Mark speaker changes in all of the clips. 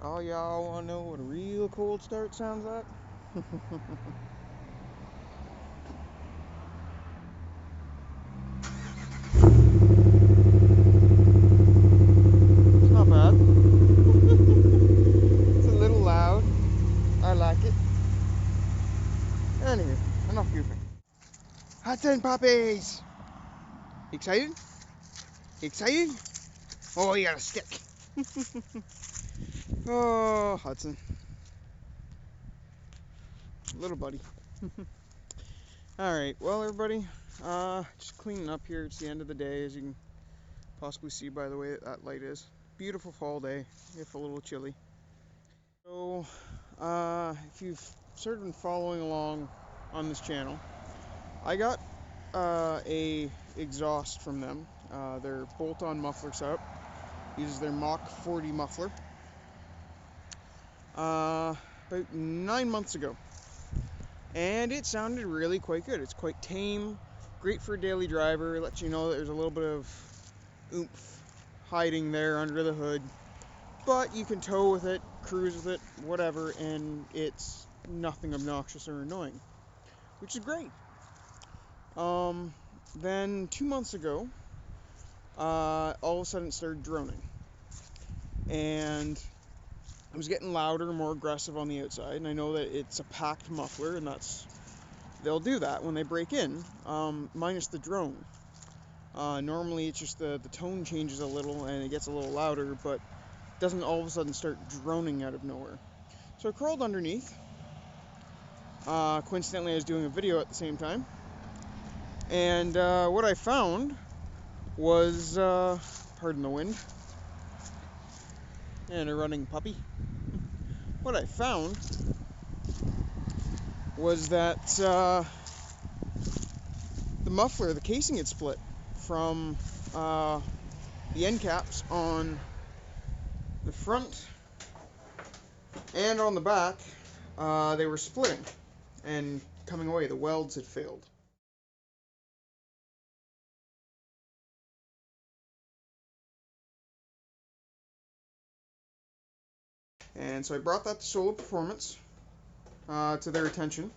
Speaker 1: Oh, y'all want to know what a real cold start sounds like? It's not bad. It's a little loud. I like it. Anyway, enough goofing. Hudson puppies! Excited? Excited? Oh, you got a stick. Oh, Hudson. Little buddy. Alright, well, everybody, just cleaning up here. It's the end of the day, as you can possibly see by the way that light is. Beautiful fall day, if a little chilly. So, if you've sort of been following along on this channel, I got a exhaust from them. Their bolt-on muffler setup uses their Mach 40 muffler. About 9 months ago, and it sounded really quite good. It's quite tame, great for a daily driver. It lets you know that there's a little bit of oomph hiding there under the hood, but you can tow with it, cruise with it, whatever, and it's nothing obnoxious or annoying, which is great. Then 2 months ago, all of a sudden it started droning, and it was getting louder and more aggressive on the outside. And I know that it's a packed muffler, and they'll do that when they break in, minus the drone. Normally it's just the tone changes a little and it gets a little louder, but doesn't all of a sudden start droning out of nowhere. So I crawled underneath. Coincidentally, I was doing a video at the same time, and what I found was, pardon the wind, and a running puppy. What I found was that the muffler, the casing had split from the end caps on the front and on the back. They were splitting and coming away. The welds had failed. And so I brought that to Solar Performance, to their attention.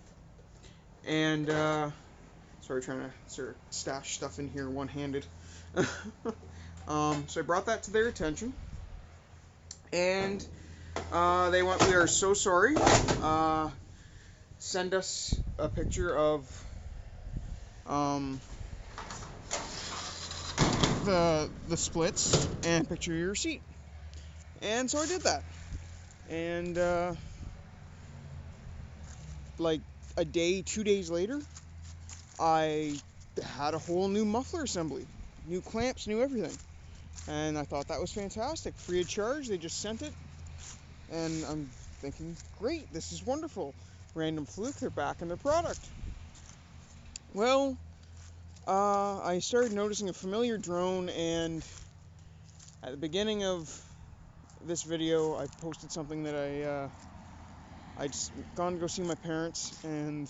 Speaker 1: And, sorry, trying to sort of stash stuff in here one-handed. So I brought that to their attention. And they went, "We are so sorry. Send us a picture of the splits and a picture of your receipt." And so I did that. And like a day, 2 days later, I had a whole new muffler assembly, new clamps, new everything. And I thought that was fantastic. Free of charge, they just sent it. And I'm thinking, great, this is wonderful. Random fluke, they're back in their product. Well, I started noticing a familiar drone, and at the beginning of this video, I posted something that I just gone to go see my parents, and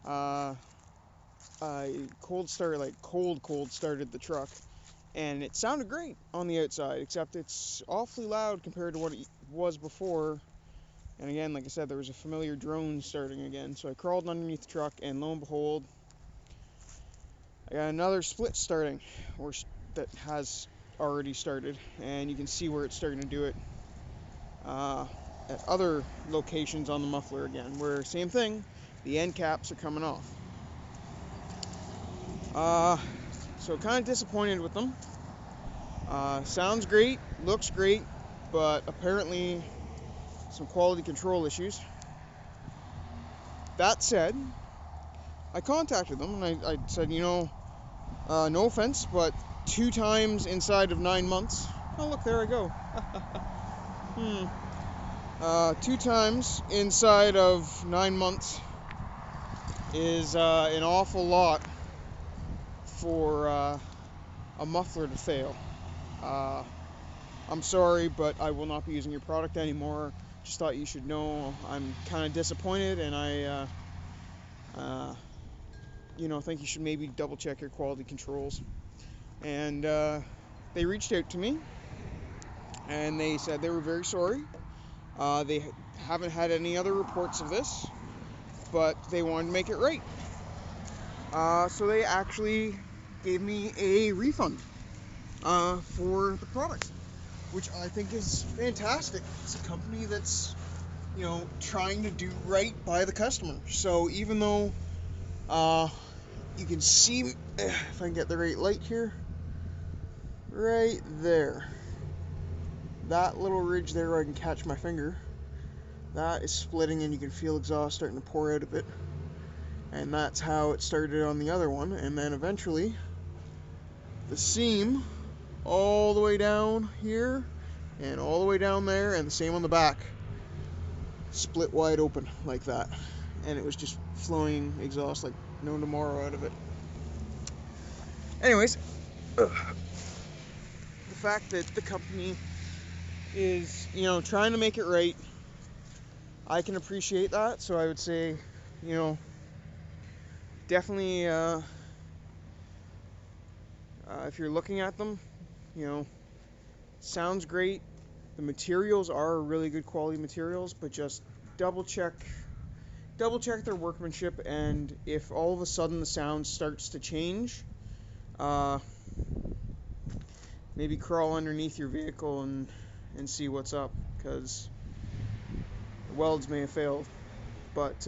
Speaker 1: I cold started the truck, and it sounded great on the outside, except it's awfully loud compared to what it was before. And again, like I said, there was a familiar drone starting again. So I crawled underneath the truck, and lo and behold, I got another split starting, or that has already started, and you can see where it's starting to do it at other locations on the muffler again, where same thing, the end caps are coming off. So kind of disappointed with them. Sounds great, looks great, but apparently some quality control issues. That said, I contacted them, and I said, no offense, but 2 times inside of 9 months. Oh, look, there I go. 2 times inside of 9 months is an awful lot for a muffler to fail. I'm sorry, but I will not be using your product anymore. Just thought you should know I'm kind of disappointed, and I think you should maybe double check your quality controls. And they reached out to me, and they said they were very sorry. They haven't had any other reports of this, but they wanted to make it right. So they actually gave me a refund for the product, which I think is fantastic. It's a company that's, trying to do right by the customer. So even though you can see, if I can get the right light here, right there, that little ridge there where I can catch my finger, that is splitting and you can feel exhaust starting to pour out of it. And that's how it started on the other one. And then eventually, the seam all the way down here and all the way down there, and the same on the back, split wide open like that. And it was just flowing exhaust like no tomorrow out of it. Anyways, the fact that the company is, trying to make it right, I can appreciate that. So I would say, definitely, if you're looking at them, sounds great. The materials are really good quality materials, but just double check their workmanship, and if all of a sudden the sound starts to change, maybe crawl underneath your vehicle and see what's up, because the welds may have failed. But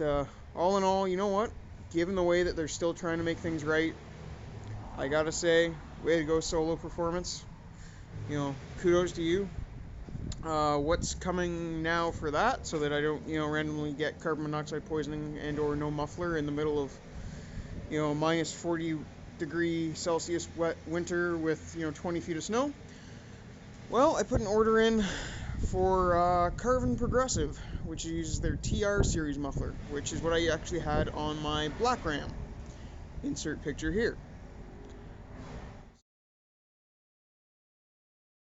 Speaker 1: all in all, you know what? Given the way that they're still trying to make things right, I gotta say, way to go, Solo Performance. Kudos to you. What's coming now for that, so that I don't, randomly get carbon monoxide poisoning and or no muffler in the middle of, minus 40 degree Celsius wet winter with, 20 feet of snow? Well, I put an order in for Carvin Progressive, which uses their TR series muffler, which is what I actually had on my Black Ram. Insert picture here.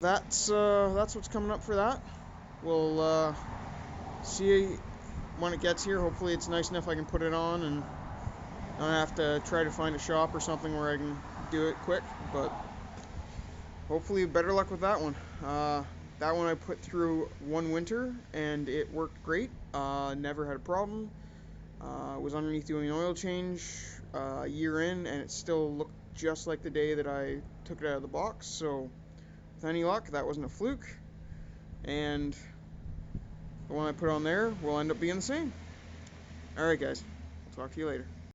Speaker 1: That's what's coming up for that. We'll see when it gets here. Hopefully it's nice enough I can put it on and not have to try to find a shop or something where I can do it quick. But hopefully better luck with that one. That one I put through one winter and it worked great. Never had a problem. Was underneath doing an oil change a year in, and it still looked just like the day that I took it out of the box. So with any luck, that wasn't a fluke. And the one I put on there will end up being the same. Alright guys, I'll talk to you later.